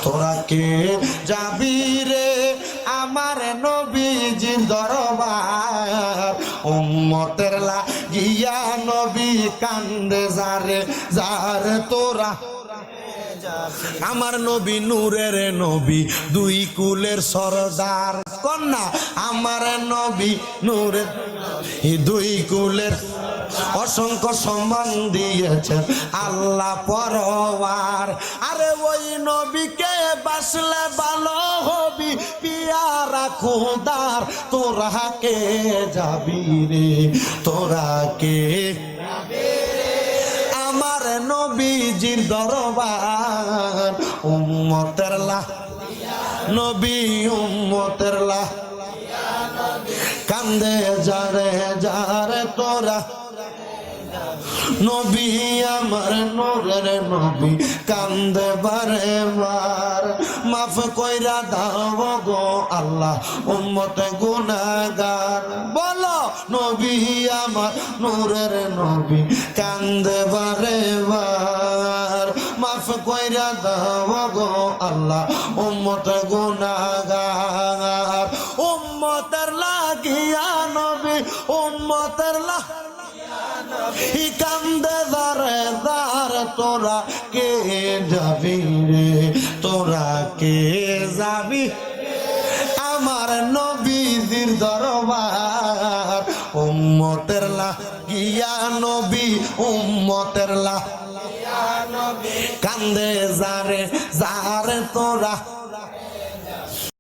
তোরা কে যাবি রে আমার নবীজির দরবার উম্মতের লাগিয়া নবী কান্দে যারে যারে তোরা আমার নবী নূরের নবী দুই কুলের সরদার কন্যা আমার নবী নূরের দুই কুলের অসংখ্য সম্মান দিয়েছেন আল্লাহ পরওয়ার আরে ওই নবীকে বাসলে ভালো হবি পিয়ারা খোদার তোরা কে যাবি রে তোরা কে আমার নবীজির দরবার উম্মতের লা নবী উম্মতের লা কান্দে যারে যারে তোরা নবী আমার নূরের নবী কান্দে বারে বার মাফ কইরা দাও গো আল্লাহ উম্মতে গুনাহগার বলো নবী আমার নূরের নবী কান্দে বারে বার মাফ কইরা দাও গো আল্লাহ উম্মতে গুনাহগার উম্মতের লাগিয়া নবী উম্মতের লা কান্দে দারে দার তোরা কে যাবি রে তোরা কে যাবি আমার নবীজির দরবার উম্মতের লাগিয়া নবী উম্মতের লা কান্দে যারে যারে তোরা